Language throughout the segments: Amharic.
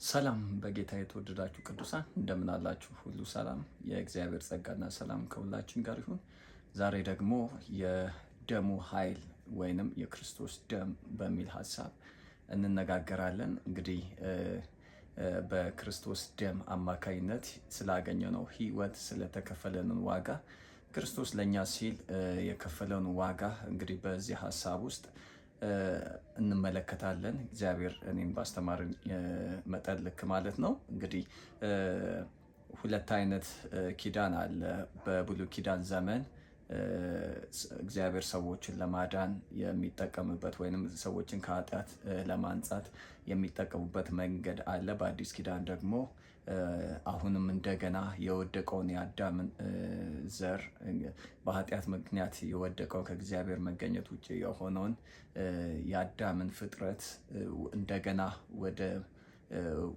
ሰላም በጌታ የተወደዳችሁ ቅዱሳን እንደምን አላችሁ? ሁሉ ሰላም፣ የእግዚአብሔር ጸጋና ሰላም ከሁላችን ጋር ይሁን። ዛሬ ደግሞ የደሙ ኃይል ወይንም የክርስቶስ ደም በሚል ሀሳብ እንነጋገራለን። እንግዲህ በክርስቶስ ደም አማካይነት ስላገኘነው ሕይወት ስለተከፈለንን ዋጋ ክርስቶስ ለኛ ሲል የከፈለውን ዋጋ እንግዲህ በዚህ ሀሳብ ውስጥ እንመለከታለን። እግዚአብሔር እኔም ባስተማርን መጠን ልክ ማለት ነው። እንግዲህ ሁለት አይነት ኪዳን አለ። በብሉይ ኪዳን ዘመን እግዚአብሔር ሰዎችን ለማዳን የሚጠቀምበት ወይንም ሰዎችን ከኃጢአት ለማንጻት የሚጠቀሙበት መንገድ አለ። በአዲስ ኪዳን ደግሞ አሁንም እንደገና የወደቀውን የአዳምን ዘር በኃጢአት ምክንያት የወደቀው ከእግዚአብሔር መገኘት ውጭ የሆነውን የአዳምን ፍጥረት እንደገና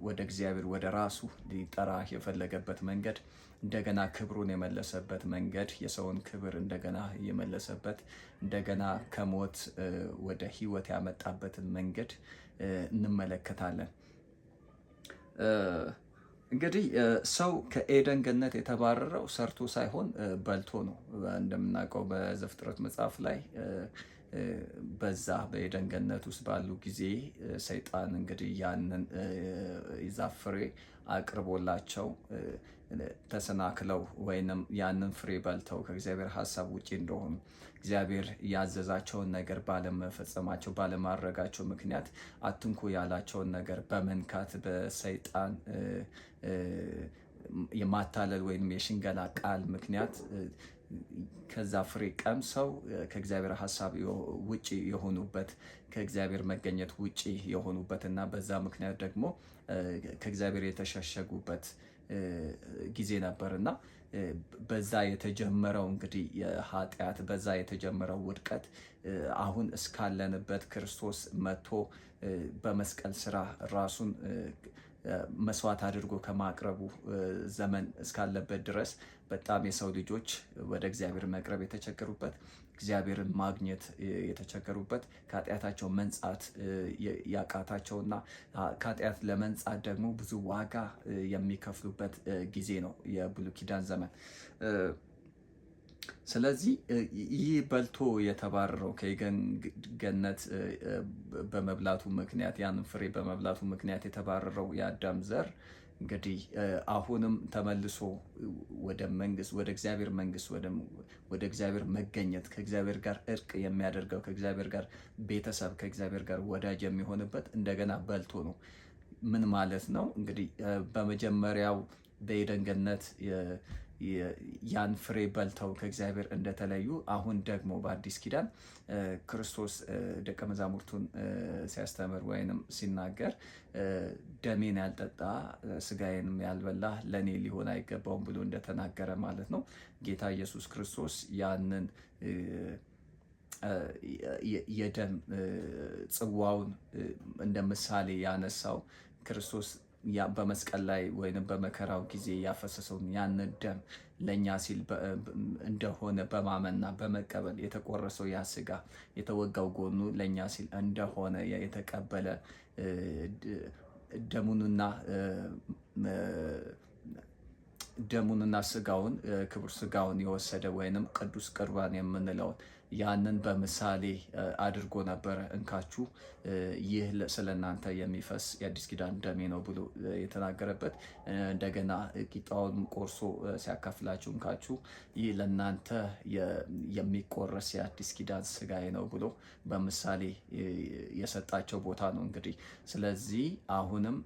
ወደ እግዚአብሔር ወደ ራሱ ሊጠራ የፈለገበት መንገድ፣ እንደገና ክብሩን የመለሰበት መንገድ፣ የሰውን ክብር እንደገና የመለሰበት፣ እንደገና ከሞት ወደ ሕይወት ያመጣበትን መንገድ እንመለከታለን። እንግዲህ ሰው ከኤደን ገነት የተባረረው ሰርቶ ሳይሆን በልቶ ነው። እንደምናውቀው በዘፍጥረት መጽሐፍ ላይ በዛ በኤደን ገነት ውስጥ ባሉ ጊዜ ሰይጣን እንግዲህ ያንን የዛፍ ፍሬ አቅርቦላቸው ተሰናክለው ወይንም ያንን ፍሬ በልተው ከእግዚአብሔር ሀሳብ ውጪ እንደሆኑ እግዚአብሔር ያዘዛቸውን ነገር ባለመፈጸማቸው ባለማድረጋቸው ምክንያት አትንኩ ያላቸውን ነገር በመንካት በሰይጣን የማታለል ወይም የሽንገላ ቃል ምክንያት ከዛ ፍሬ ቀምሰው ከእግዚአብሔር ሀሳብ ውጪ የሆኑበት ከእግዚአብሔር መገኘት ውጪ የሆኑበት እና በዛ ምክንያት ደግሞ ከእግዚአብሔር የተሸሸጉበት ጊዜ ነበር እና በዛ የተጀመረው እንግዲህ የኃጢአት በዛ የተጀመረው ውድቀት አሁን እስካለንበት ክርስቶስ መጥቶ በመስቀል ስራ ራሱን መስዋዕት አድርጎ ከማቅረቡ ዘመን እስካለበት ድረስ በጣም የሰው ልጆች ወደ እግዚአብሔር መቅረብ የተቸገሩበት፣ እግዚአብሔርን ማግኘት የተቸገሩበት፣ ከኃጢአታቸው መንጻት ያቃታቸውና ከኃጢአት ለመንጻት ደግሞ ብዙ ዋጋ የሚከፍሉበት ጊዜ ነው የብሉይ ኪዳን ዘመን። ስለዚህ ይህ በልቶ የተባረረው ከኤደን ገነት በመብላቱ ምክንያት ያንን ፍሬ በመብላቱ ምክንያት የተባረረው የአዳም ዘር እንግዲህ አሁንም ተመልሶ ወደ መንግስት ወደ እግዚአብሔር መንግስት ወደ እግዚአብሔር መገኘት ከእግዚአብሔር ጋር እርቅ የሚያደርገው ከእግዚአብሔር ጋር ቤተሰብ ከእግዚአብሔር ጋር ወዳጅ የሚሆንበት እንደገና በልቶ ነው። ምን ማለት ነው? እንግዲህ በመጀመሪያው በኤደን ገነት ያን ፍሬ በልተው ከእግዚአብሔር እንደተለዩ አሁን ደግሞ በአዲስ ኪዳን ክርስቶስ ደቀ መዛሙርቱን ሲያስተምር ወይንም ሲናገር ደሜን ያልጠጣ ስጋዬንም ያልበላ ለእኔ ሊሆን አይገባውም ብሎ እንደተናገረ ማለት ነው። ጌታ ኢየሱስ ክርስቶስ ያንን የደም ጽዋውን እንደ ምሳሌ ያነሳው ክርስቶስ በመስቀል ላይ ወይም በመከራው ጊዜ ያፈሰሰውን ያንን ደም ለእኛ ሲል እንደሆነ በማመንና በመቀበል የተቆረሰው ያ ስጋ የተወጋው ጎኑ ለእኛ ሲል እንደሆነ የተቀበለ ደሙንና ስጋውን ክቡር ስጋውን የወሰደ ወይንም ቅዱስ ቁርባን የምንለውን ያንን በምሳሌ አድርጎ ነበረ። እንካችሁ ይህ ስለ እናንተ የሚፈስ የአዲስ ኪዳን ደሜ ነው ብሎ የተናገረበት። እንደገና ቂጣውን ቆርሶ ሲያካፍላችሁ እንካችሁ ይህ ለእናንተ የሚቆረስ የአዲስ ኪዳን ስጋዬ ነው ብሎ በምሳሌ የሰጣቸው ቦታ ነው። እንግዲህ ስለዚህ አሁንም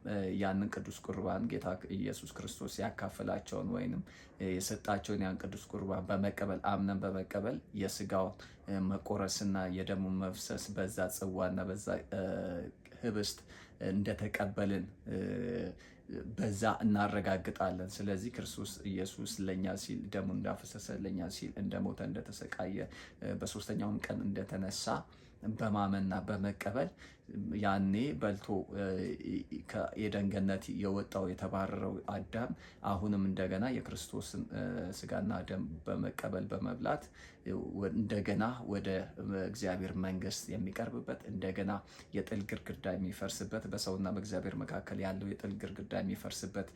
ያንን ቅዱስ ቁርባን ጌታ ኢየሱስ ክርስቶስ ያካፈላቸውን ወይንም የሰጣቸውን ያን ቅዱስ ቁርባን በመቀበል አምነን በመቀበል የስጋውን መቆረስና የደሙን መፍሰስ በዛ ጽዋና በዛ ህብስት እንደተቀበልን በዛ እናረጋግጣለን። ስለዚህ ክርስቶስ ኢየሱስ ለኛ ሲል ደሙን እንዳፈሰሰ ለኛ ሲል እንደሞተ እንደተሰቃየ በሶስተኛውም ቀን እንደተነሳ በማመንና በመቀበል ያኔ በልቶ ከኤደን ገነት የወጣው የተባረረው አዳም አሁንም እንደገና የክርስቶስን ስጋና ደም በመቀበል በመብላት እንደገና ወደ እግዚአብሔር መንግስት የሚቀርብበት እንደገና የጥል ግድግዳ የሚፈርስበት በሰውና በእግዚአብሔር መካከል ያለው የጥል ግድግዳ የሚፈርስበት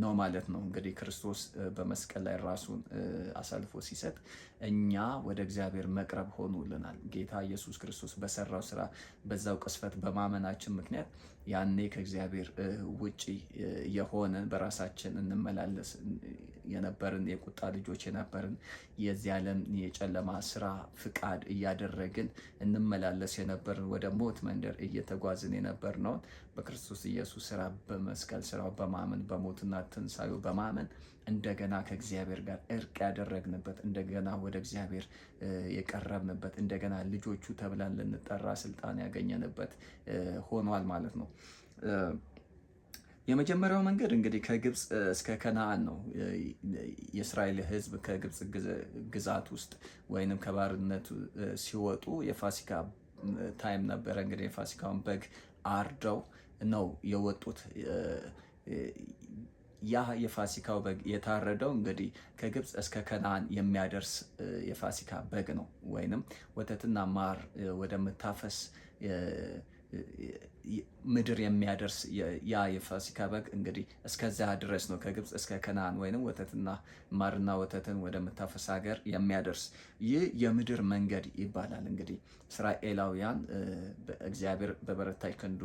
ነው ማለት ነው። እንግዲህ ክርስቶስ በመስቀል ላይ ራሱን አሳልፎ ሲሰጥ እኛ ወደ እግዚአብሔር መቅረብ ሆኖልናል። ጌታ ኢየሱስ ክርስቶስ በሰራው ስራ በዛው ቅስፈት በማመናችን ምክንያት ያኔ ከእግዚአብሔር ውጪ የሆነ በራሳችን እንመላለስ የነበርን የቁጣ ልጆች የነበርን የዚህ ዓለም የጨለማ ስራ ፍቃድ እያደረግን እንመላለስ የነበርን ወደ ሞት መንደር እየተጓዝን የነበርነውን በክርስቶስ ኢየሱስ ስራ በመስቀል ስራው በማመን በሞትና ትንሳኤው በማመን እንደገና ከእግዚአብሔር ጋር እርቅ ያደረግንበት እንደገና ወደ እግዚአብሔር የቀረብንበት እንደገና ልጆቹ ተብለን ልንጠራ ስልጣን ያገኘንበት ሆኗል ማለት ነው። የመጀመሪያው መንገድ እንግዲህ ከግብፅ እስከ ከነአን ነው። የእስራኤል ሕዝብ ከግብፅ ግዛት ውስጥ ወይንም ከባርነቱ ሲወጡ የፋሲካ ታይም ነበረ። እንግዲህ የፋሲካውን በግ አርደው ነው የወጡት። ያ የፋሲካው በግ የታረደው እንግዲህ ከግብፅ እስከ ከነአን የሚያደርስ የፋሲካ በግ ነው። ወይንም ወተትና ማር ወደምታፈስ ምድር የሚያደርስ ያ የፋሲካ በግ እንግዲህ እስከዚያ ድረስ ነው። ከግብፅ እስከ ከነአን ወይንም ወተትና ማርና ወተትን ወደምታፈስ ሀገር የሚያደርስ ይህ የምድር መንገድ ይባላል። እንግዲህ እስራኤላውያን እግዚአብሔር በበረታች ክንዱ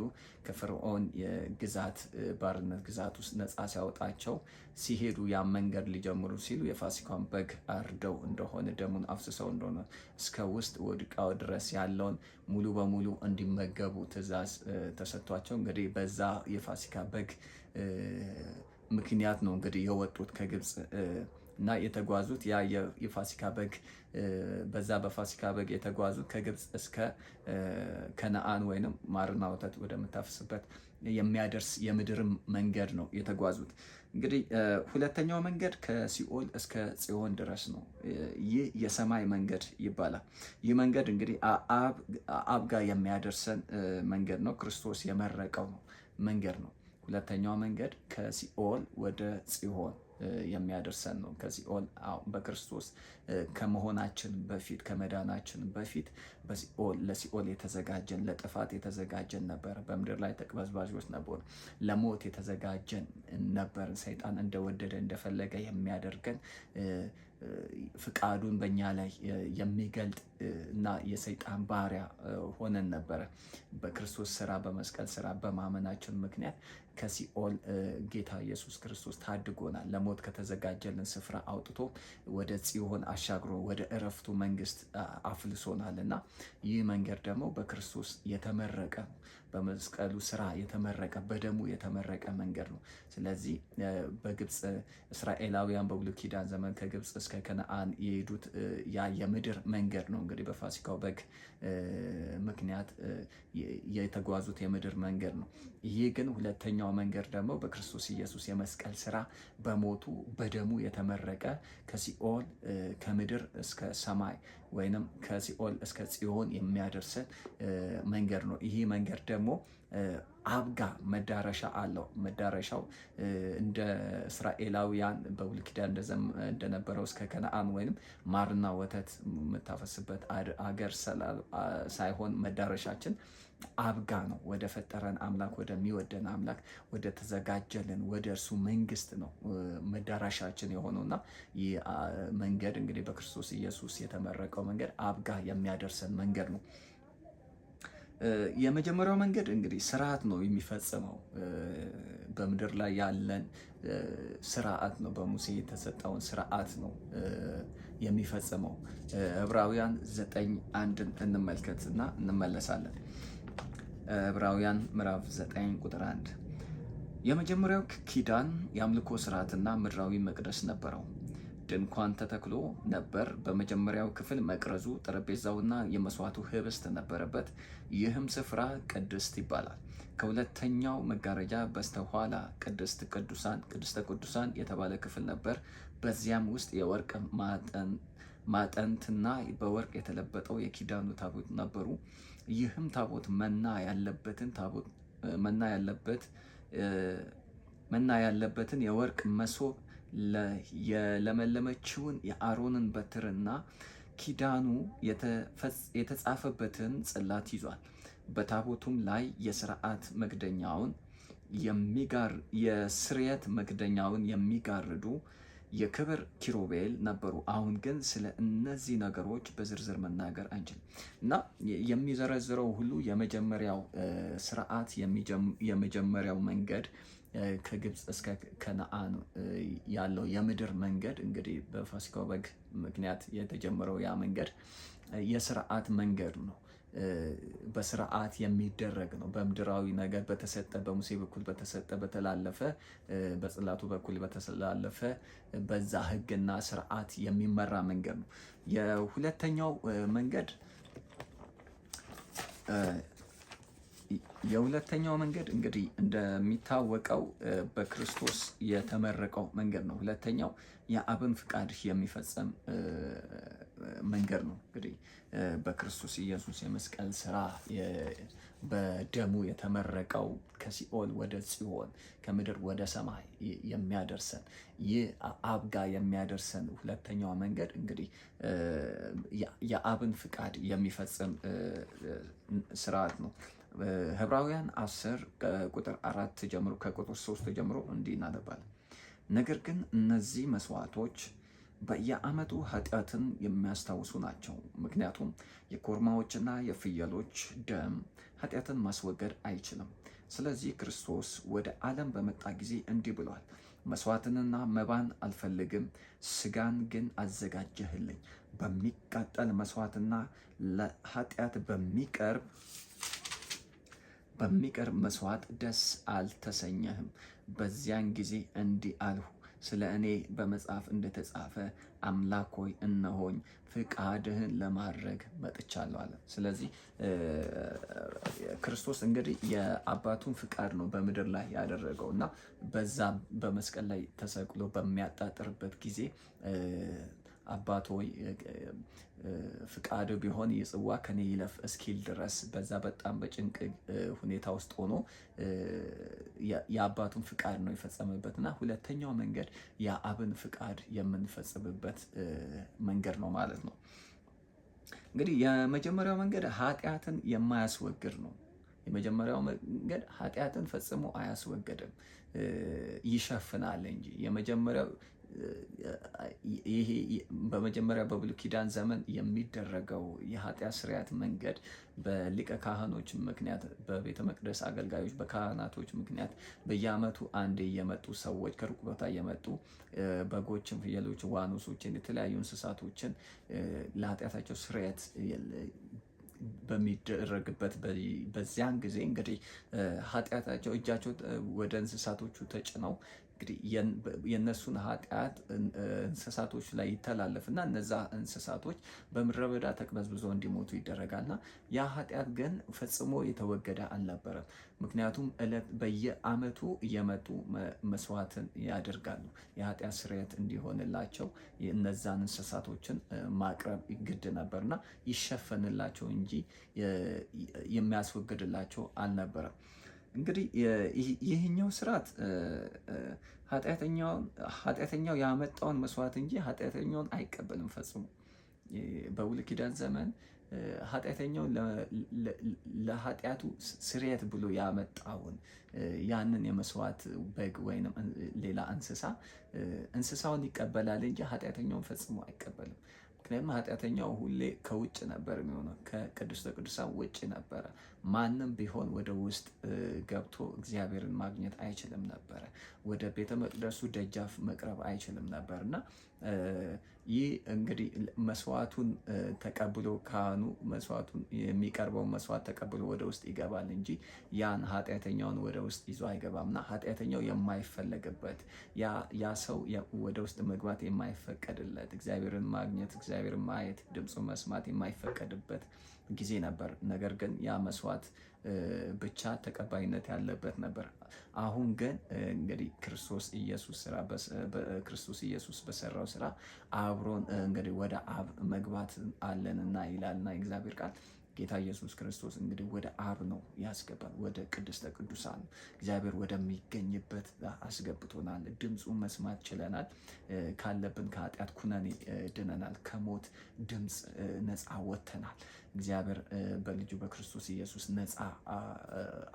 ከፈርዖን የግዛት ባርነት ግዛት ውስጥ ነፃ ሲያወጣቸው ሲሄዱ ያ መንገድ ሊጀምሩ ሲሉ የፋሲካውን በግ አርደው እንደሆነ ደሙን አፍስሰው እንደሆነ እስከ ውስጥ ወድቃው ድረስ ያለውን ሙሉ በሙሉ እንዲመገቡ ትእዛዝ ተሰጥቷቸው እንግዲህ በዛ የፋሲካ በግ ምክንያት ነው እንግዲህ የወጡት ከግብፅ እና የተጓዙት ያ የፋሲካ በግ በዛ በፋሲካ በግ የተጓዙት ከግብፅ እስከ ከነአን ወይንም ማርና ወተት ወደምታፈስበት የሚያደርስ የምድር መንገድ ነው የተጓዙት። እንግዲህ ሁለተኛው መንገድ ከሲኦል እስከ ጽዮን ድረስ ነው። ይህ የሰማይ መንገድ ይባላል። ይህ መንገድ እንግዲህ አብ ጋር የሚያደርሰን መንገድ ነው። ክርስቶስ የመረቀው መንገድ ነው። ሁለተኛው መንገድ ከሲኦል ወደ ጽዮን የሚያደርሰን ነው። ከሲኦል በክርስቶስ ከመሆናችን በፊት ከመዳናችን በፊት ለሲኦል የተዘጋጀን ለጥፋት የተዘጋጀን ነበር። በምድር ላይ ተቅበዝባዦች ነበር። ለሞት የተዘጋጀን ነበር። ሰይጣን እንደወደደ እንደፈለገ የሚያደርገን ፍቃዱን በእኛ ላይ የሚገልጥ እና የሰይጣን ባሪያ ሆነን ነበረ። በክርስቶስ ስራ በመስቀል ስራ በማመናችን ምክንያት ከሲኦል ጌታ ኢየሱስ ክርስቶስ ታድጎናል። ለሞት ከተዘጋጀልን ስፍራ አውጥቶ ወደ ጽዮን አሻግሮ ወደ እረፍቱ መንግስት አፍልሶናል እና ይህ መንገድ ደግሞ በክርስቶስ የተመረቀ በመስቀሉ ስራ የተመረቀ በደሙ የተመረቀ መንገድ ነው። ስለዚህ በግብፅ እስራኤላውያን በብሉይ ኪዳን ዘመን ከግብፅ እስከ ከነአን የሄዱት ያ የምድር መንገድ ነው። እንግዲህ በፋሲካው በግ ምክንያት የተጓዙት የምድር መንገድ ነው። ይህ ግን ሁለተኛው መንገድ ደግሞ በክርስቶስ ኢየሱስ የመስቀል ስራ በሞቱ በደሙ የተመረቀ ከሲኦል ከምድር እስከ ሰማይ ወይንም ከሲኦል እስከ ጽዮን የሚያደርሰን መንገድ ነው። ይህ መንገድ ደግሞ አብጋ መዳረሻ አለው። መዳረሻው እንደ እስራኤላውያን በብሉይ ኪዳን እንደነበረው እስከ ከነአን ወይንም ማርና ወተት የምታፈስበት አገር ሳይሆን መዳረሻችን አብጋ ነው። ወደ ፈጠረን አምላክ ወደሚወደን አምላክ ወደ ተዘጋጀልን ወደ እርሱ መንግስት ነው መዳረሻችን የሆነውና ይህ መንገድ እንግዲህ በክርስቶስ ኢየሱስ የተመረቀው መንገድ አብጋ የሚያደርሰን መንገድ ነው። የመጀመሪያው መንገድ እንግዲህ ስርዓት ነው የሚፈጽመው። በምድር ላይ ያለን ስርዓት ነው። በሙሴ የተሰጠውን ስርዓት ነው የሚፈጽመው። ዕብራውያን 9:1 እንመልከትና እንመለሳለን። ዕብራውያን ምዕራፍ 9 ቁጥር 1 የመጀመሪያው ኪዳን የአምልኮ ስርዓትና ምድራዊ መቅደስ ነበረው። ድንኳን ተተክሎ ነበር። በመጀመሪያው ክፍል መቅረዙ፣ ጠረጴዛውና የመስዋዕቱ ህብስት ነበረበት። ይህም ስፍራ ቅድስት ይባላል። ከሁለተኛው መጋረጃ በስተኋላ ቅድስተ ቅዱሳን የተባለ ክፍል ነበር። በዚያም ውስጥ የወርቅ ማጠንትና በወርቅ የተለበጠው የኪዳኑ ታቦት ነበሩ። ይህም ታቦት መና ያለበትን የወርቅ መሶብ የለመለመችውን የአሮንን በትርና ኪዳኑ የተጻፈበትን ጽላት ይዟል። በታቦቱም ላይ የስርየት መክደኛውን የሚጋርዱ የክብር ኪሩቤል ነበሩ። አሁን ግን ስለ እነዚህ ነገሮች በዝርዝር መናገር አንችልም እና የሚዘረዝረው ሁሉ የመጀመሪያው ስርዓት የመጀመሪያው መንገድ ከግብፅ እስከ ከነአን ያለው የምድር መንገድ እንግዲህ በፋሲካው በግ ምክንያት የተጀመረው ያ መንገድ የስርዓት መንገድ ነው። በስርዓት የሚደረግ ነው። በምድራዊ ነገር በተሰጠ በሙሴ በኩል በተሰጠ በተላለፈ በጽላቱ በኩል በተላለፈ በዛ ህግና ስርዓት የሚመራ መንገድ ነው። የሁለተኛው መንገድ እንግዲህ እንደሚታወቀው በክርስቶስ የተመረቀው መንገድ ነው። ሁለተኛው የአብን ፍቃድ የሚፈጸም መንገድ ነው። እንግዲህ በክርስቶስ ኢየሱስ የመስቀል ስራ በደሙ የተመረቀው ከሲኦል ወደ ጽዮን ከምድር ወደ ሰማይ የሚያደርሰን ይህ አብ ጋር የሚያደርሰን ሁለተኛው መንገድ እንግዲህ የአብን ፍቃድ የሚፈጽም ስርዓት ነው። ዕብራውያን 10 ቁጥር 4 ጀምሮ ከቁጥር 3 ጀምሮ እንዲህ እናነባለን። ነገር ግን እነዚህ መስዋዕቶች በየዓመቱ ኃጢአትን የሚያስታውሱ ናቸው። ምክንያቱም የኮርማዎችና የፍየሎች ደም ኃጢአትን ማስወገድ አይችልም። ስለዚህ ክርስቶስ ወደ ዓለም በመጣ ጊዜ እንዲህ ብሏል፣ መስዋዕትንና መባን አልፈልግም፣ ስጋን ግን አዘጋጀህልኝ። በሚቃጠል መስዋዕትና ለኃጢአት በሚቀርብ መስዋዕት ደስ አልተሰኘህም። በዚያን ጊዜ እንዲህ አልሁ፣ ስለ እኔ በመጽሐፍ እንደተጻፈ አምላክ ሆይ እነሆኝ ፍቃድህን ለማድረግ መጥቻለሁ አለ። ስለዚህ ክርስቶስ እንግዲህ የአባቱን ፍቃድ ነው በምድር ላይ ያደረገው እና በዛ በመስቀል ላይ ተሰቅሎ በሚያጣጥርበት ጊዜ አባት ሆይ ፍቃድ ቢሆን የጽዋ ከኔ ይለፍ እስኪል ድረስ በዛ በጣም በጭንቅ ሁኔታ ውስጥ ሆኖ የአባቱን ፍቃድ ነው የፈጸመበት እና ሁለተኛው መንገድ የአብን ፍቃድ የምንፈጽምበት መንገድ ነው ማለት ነው። እንግዲህ የመጀመሪያው መንገድ ኃጢአትን የማያስወግድ ነው። የመጀመሪያው መንገድ ኃጢአትን ፈጽሞ አያስወግድም፣ ይሸፍናል እንጂ። ይሄ በመጀመሪያ በብሉይ ኪዳን ዘመን የሚደረገው የኃጢአት ስርየት መንገድ በሊቀ ካህኖች ምክንያት፣ በቤተ መቅደስ አገልጋዮች፣ በካህናቶች ምክንያት በየዓመቱ አንዴ የመጡ ሰዎች ከሩቅ ቦታ የመጡ በጎችን፣ ፍየሎችን፣ ዋኖሶችን፣ የተለያዩ እንስሳቶችን ለኃጢአታቸው ስርየት በሚደረግበት በዚያን ጊዜ እንግዲህ ኃጢአታቸው እጃቸው ወደ እንስሳቶቹ ተጭነው እንግዲህ የነሱን ኃጢአት እንስሳቶች ላይ ይተላለፍና እነዛ እንስሳቶች በምድረ በዳ ተቅበዝብዞ እንዲሞቱ ይደረጋልና ያ ኃጢአት ግን ፈጽሞ የተወገደ አልነበረም። ምክንያቱም በየዓመቱ እየመጡ መስዋዕትን ያደርጋሉ የኃጢአት ስርየት እንዲሆንላቸው እነዛን እንስሳቶችን ማቅረብ ግድ ነበርና ይሸፈንላቸው እንጂ የሚያስወግድላቸው አልነበረም። እንግዲህ ይህኛው ስርዓት ኃጢአተኛው ያመጣውን መስዋዕት እንጂ ኃጢአተኛውን አይቀበልም ፈጽሞ። በብሉይ ኪዳን ዘመን ኃጢአተኛው ለኃጢአቱ ስርየት ብሎ ያመጣውን ያንን የመስዋዕት በግ ወይንም ሌላ እንስሳውን ይቀበላል እንጂ ኃጢአተኛውን ፈጽሞ አይቀበልም። ምክንያቱም ኃጢአተኛው ሁሌ ከውጭ ነበር የሚሆነው፣ ከቅድስተ ቅዱሳን ውጭ ነበረ። ማንም ቢሆን ወደ ውስጥ ገብቶ እግዚአብሔርን ማግኘት አይችልም ነበረ። ወደ ቤተ መቅደሱ ደጃፍ መቅረብ አይችልም ነበር እና ይህ እንግዲህ መስዋዕቱን ተቀብሎ ካህኑ መስዋዕቱን የሚቀርበውን መስዋዕት ተቀብሎ ወደ ውስጥ ይገባል እንጂ ያን ኃጢአተኛውን ወደ ውስጥ ይዞ አይገባምና ኃጢአተኛው የማይፈለግበት ያ ሰው ወደ ውስጥ መግባት የማይፈቀድለት እግዚአብሔርን ማግኘት፣ እግዚአብሔርን ማየት፣ ድምፁን መስማት የማይፈቀድበት ጊዜ ነበር። ነገር ግን ያ መስዋዕት ብቻ ተቀባይነት ያለበት ነበር። አሁን ግን እንግዲህ ክርስቶስ ኢየሱስ በሰራው ስራ አብሮን እንግዲህ ወደ አብ መግባት አለንና ይላልና የእግዚአብሔር ቃል። ጌታ ኢየሱስ ክርስቶስ እንግዲህ ወደ አብ ነው ያስገባል፣ ወደ ቅድስተ ቅዱሳን እግዚአብሔር ወደሚገኝበት አስገብቶናል። ድምፁን መስማት ችለናል። ካለብን ከኃጢአት ኩነኔ ድነናል። ከሞት ድምፅ ነፃ ወጥተናል። እግዚአብሔር በልጁ በክርስቶስ ኢየሱስ ነፃ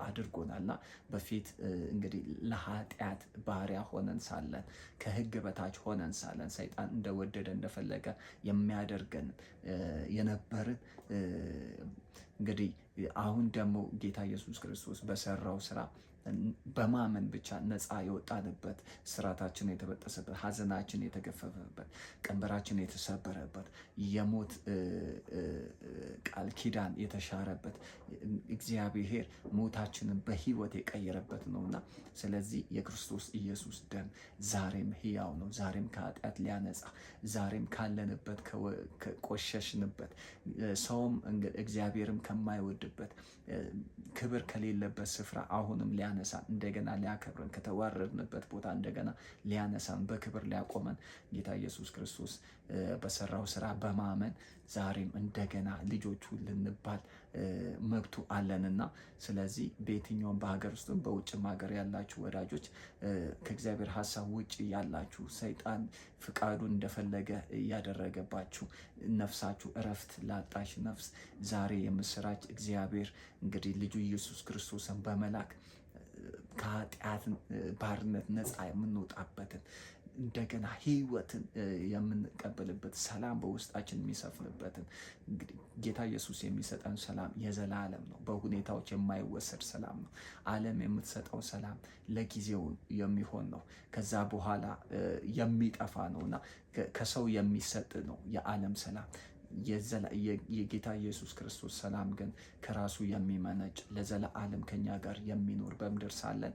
አድርጎናልና በፊት እንግዲህ ለኃጢአት ባሪያ ሆነን ሳለን፣ ከሕግ በታች ሆነን ሳለን ሰይጣን እንደወደደ እንደፈለገ የሚያደርገን የነበርን እንግዲህ አሁን ደግሞ ጌታ ኢየሱስ ክርስቶስ በሰራው ስራ በማመን ብቻ ነፃ የወጣንበት፣ ስራታችን የተበጠሰበት፣ ሐዘናችን የተገፈፈበት፣ ቀንበራችን የተሰበረበት፣ የሞት ቃል ኪዳን የተሻረበት፣ እግዚአብሔር ሞታችንን በህይወት የቀየረበት ነውና ስለዚህ የክርስቶስ ኢየሱስ ደም ዛሬም ሕያው ነው። ዛሬም ከኃጢአት ሊያነጻ፣ ዛሬም ካለንበት ከቆሸሽንበት፣ ሰውም እግዚአብሔርም ከማይወድበት ክብር ከሌለበት ስፍራ አሁንም ሊያነሳን፣ እንደገና ሊያከብረን፣ ከተዋረድንበት ቦታ እንደገና ሊያነሳን፣ በክብር ሊያቆመን ጌታ ኢየሱስ ክርስቶስ በሰራው ስራ በማመን ዛሬም እንደገና ልጆቹ ልንባል መብቱ አለንና ስለዚህ በየትኛውም በሀገር ውስጥም በውጭም ሀገር ያላችሁ ወዳጆች፣ ከእግዚአብሔር ሀሳብ ውጭ ያላችሁ፣ ሰይጣን ፍቃዱን እንደፈለገ እያደረገባችሁ ነፍሳችሁ እረፍት ላጣሽ ነፍስ ዛሬ የምስራች እግዚአብሔር እንግዲህ ልጁ ኢየሱስ ክርስቶስን በመላክ ከኃጢአት ባርነት ነፃ የምንወጣበትን እንደገና ህይወትን የምንቀበልበት ሰላም በውስጣችን የሚሰፍንበትን እንግዲህ ጌታ ኢየሱስ የሚሰጠን ሰላም የዘላለም ነው። በሁኔታዎች የማይወሰድ ሰላም ነው። ዓለም የምትሰጠው ሰላም ለጊዜው የሚሆን ነው። ከዛ በኋላ የሚጠፋ ነው እና ከሰው የሚሰጥ ነው የዓለም ሰላም። የጌታ ኢየሱስ ክርስቶስ ሰላም ግን ከራሱ የሚመነጭ ለዘላለም ከኛ ጋር የሚኖር በምድር ሳለን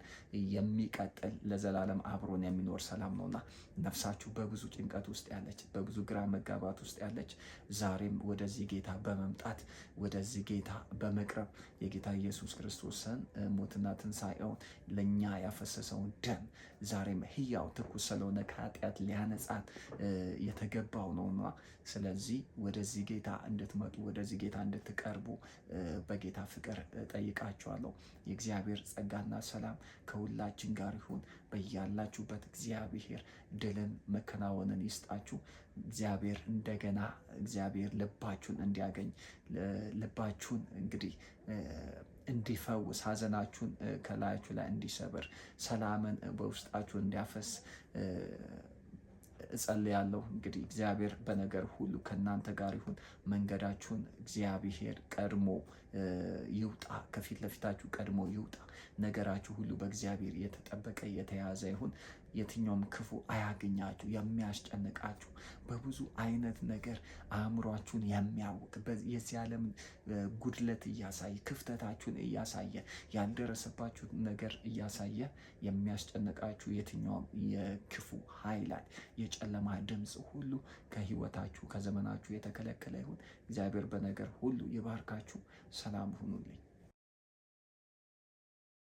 የሚቀጥል ለዘላለም አብሮን የሚኖር ሰላም ነውና ነፍሳችሁ በብዙ ጭንቀት ውስጥ ያለች፣ በብዙ ግራ መጋባት ውስጥ ያለች ዛሬም ወደዚህ ጌታ በመምጣት ወደዚህ ጌታ በመቅረብ የጌታ ኢየሱስ ክርስቶስን ሞትና ትንሣኤውን ለእኛ ያፈሰሰውን ደም ዛሬም ሕያው ትኩስ ስለሆነ ከኃጢአት ሊያነጻን የተገባው ነውና ስለዚህ ወደዚህ ጌታ እንድትመጡ ወደዚህ ጌታ እንድትቀርቡ በጌታ ፍቅር ጠይቃችኋለሁ። የእግዚአብሔር ጸጋና ሰላም ከሁላችን ጋር ይሁን። በያላችሁበት እግዚአብሔር ድልን መከናወንን ይስጣችሁ። እግዚአብሔር እንደገና እግዚአብሔር ልባችሁን እንዲያገኝ ልባችሁን እንግዲህ እንዲፈውስ፣ ሐዘናችሁን ከላያችሁ ላይ እንዲሰብር፣ ሰላምን በውስጣችሁ እንዲያፈስ እጸልያለሁ። እንግዲህ እግዚአብሔር በነገር ሁሉ ከእናንተ ጋር ይሁን። መንገዳችሁን እግዚአብሔር ቀድሞ ይውጣ፣ ከፊት ለፊታችሁ ቀድሞ ይውጣ። ነገራችሁ ሁሉ በእግዚአብሔር የተጠበቀ የተያዘ ይሁን። የትኛውም ክፉ አያገኛችሁ። የሚያስጨንቃችሁ በብዙ አይነት ነገር አእምሯችሁን የሚያውቅ የዚህ ዓለም ጉድለት እያሳየ ክፍተታችሁን እያሳየ ያልደረሰባችሁ ነገር እያሳየ የሚያስጨንቃችሁ የትኛውም የክፉ ኃይላት የጨለማ ድምፅ ሁሉ ከህይወታችሁ ከዘመናችሁ የተከለከለ ይሁን። እግዚአብሔር በነገር ሁሉ ይባርካችሁ። ሰላም ሁኑልኝ።